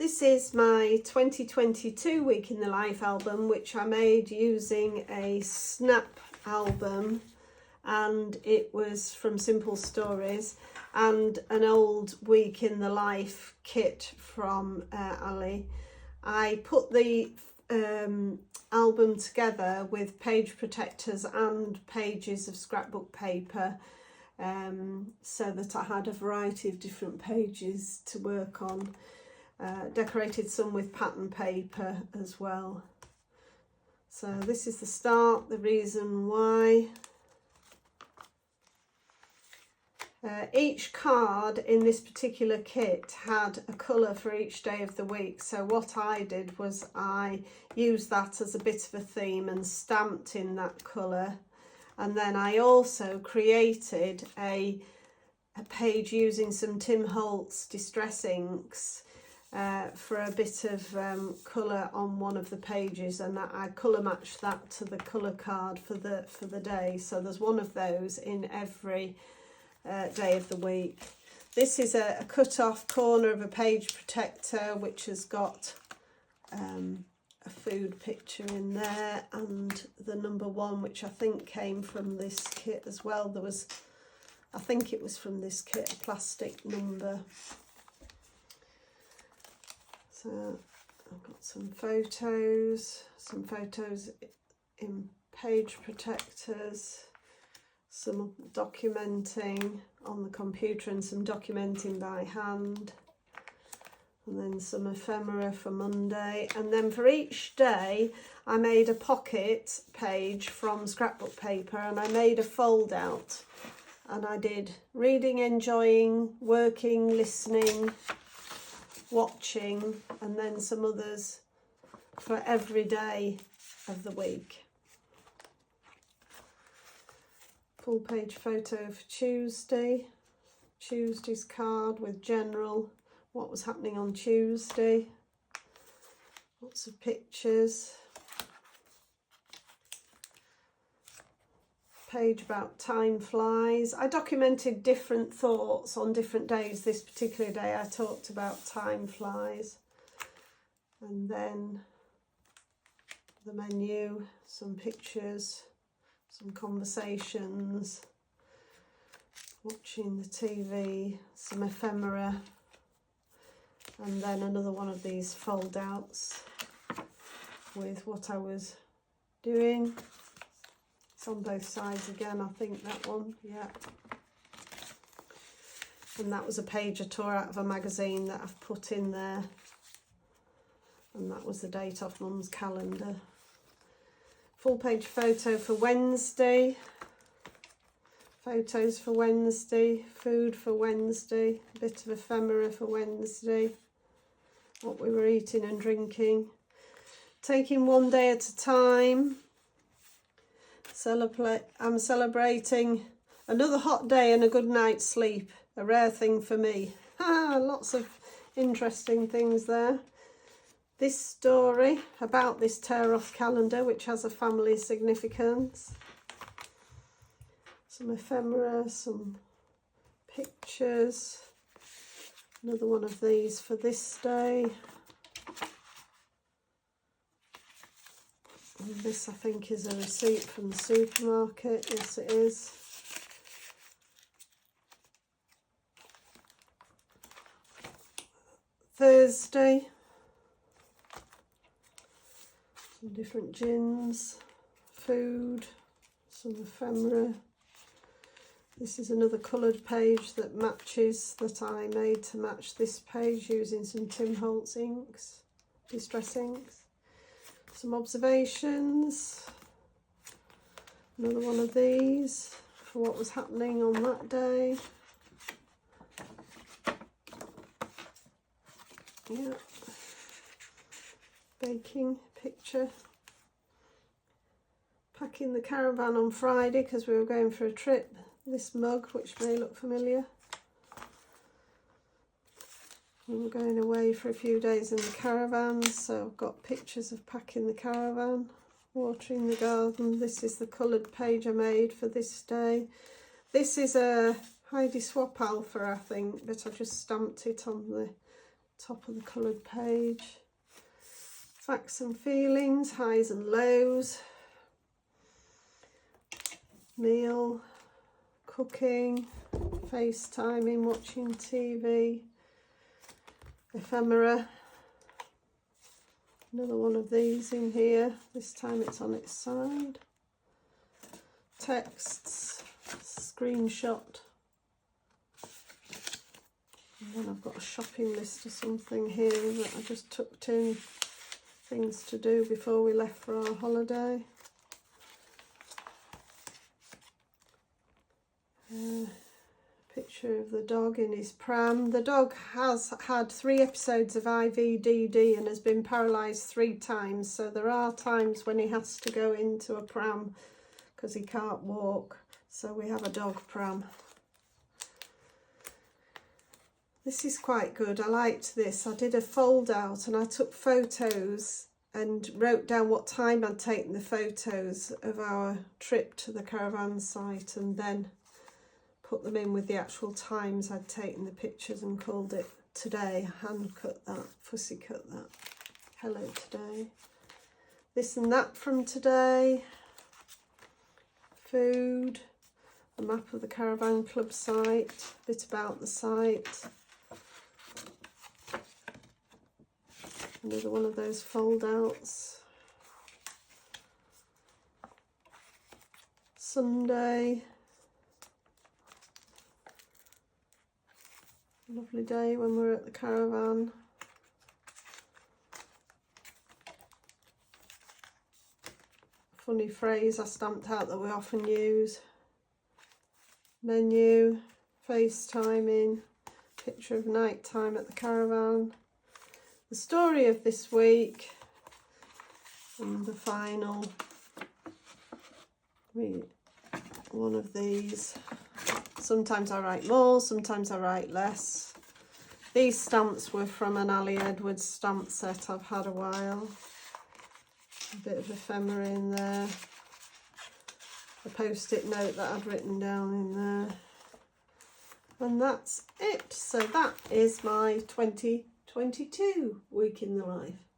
This is my 2022 Week in the Life album, which I made using a snap album, and it was from Simple Stories, and an old Week in the Life kit from Ali. I put the album together with page protectors and pages of scrapbook paper, so that I had a variety of different pages to work on. Decorated some with pattern paper as well. So this is the start, the reason why. Each card in this particular kit had a colour for each day of the week, so what I did was I used that as a bit of a theme and stamped in that colour, and then I also created a page using some Tim Holtz Distress inks for a bit of colour on one of the pages, and I colour matched that to the colour card for the day. So there's one of those in every day of the week. This is a cut off corner of a page protector which has got a food picture in there, and the number 1, which I think came from this kit as well. I think it was from this kit, a plastic number. So I've got some photos in page protectors, some documenting on the computer and some documenting by hand, and then some ephemera for Monday. And then for each day I made a pocket page from scrapbook paper, and I made a fold out, and I did reading, enjoying, working, listening, watching, and then some others for every day of the week. Full page photo for Tuesday's card with general, what was happening on Tuesday, lots of pictures. Page about time flies. I documented different thoughts on different days. This particular day I talked about time flies. And then the menu, some pictures, some conversations, watching the TV, some ephemera, and then another one of these fold outs with what I was doing. It's on both sides again, I think, that one, yeah. And that was a page I tore out of a magazine that I've put in there. And that was the date off Mum's calendar. Full page photo for Wednesday. Photos for Wednesday. Food for Wednesday. A bit of ephemera for Wednesday. What we were eating and drinking. Taking one day at a time. I'm celebrating another hot day and a good night's sleep, a rare thing for me. Lots of interesting things there. This story about this tear-off calendar, which has a family significance. Some ephemera, some pictures. Another one of these for this day. And this, I think, is a receipt from the supermarket. Yes, it is. Thursday. Some different gins. Food. Some ephemera. This is another coloured page that I made to match this page using some Tim Holtz inks, Distress inks. Some observations, another one of these for what was happening on that day. Yeah, baking picture. Packing the caravan on Friday because we were going for a trip. This mug, which may look familiar. We were going away for a few days in the caravan, so I've got pictures of packing the caravan, watering the garden. This is the coloured page I made for this day. This is a Heidi Swap Alpha, I think, but I just stamped it on the top of the coloured page. Facts and feelings, highs and lows, meal, cooking, FaceTiming, watching TV, ephemera. Another one of these in here, this time it's on its side. Texts, screenshot. And then I've got a shopping list or something here that I just tucked in, things to do before we left for our holiday. Picture of the dog in his pram. The dog has had 3 episodes of IVDD and has been paralysed 3 times, so there are times when he has to go into a pram because he can't walk, so we have a dog pram. This is quite good. I liked this. I did a fold out and I took photos and wrote down what time I'd taken the photos of our trip to the caravan site, and then put them in with the actual times I'd taken the pictures and called it Today. Hand cut that, fussy cut that. Hello Today. This and that from today. Food, a map of the Caravan Club site, a bit about the site. Another one of those fold outs. Sunday. Lovely day when we were at the caravan. Funny phrase I stamped out that we often use. Menu, FaceTiming, picture of night time at the caravan. The story of this week, and the final one of these. Sometimes I write more, sometimes I write less. These stamps were from an Ali Edwards stamp set I've had a while. A bit of ephemera in there. A post-it note that I'd written down in there. And that's it. So that is my 2022 week in the life.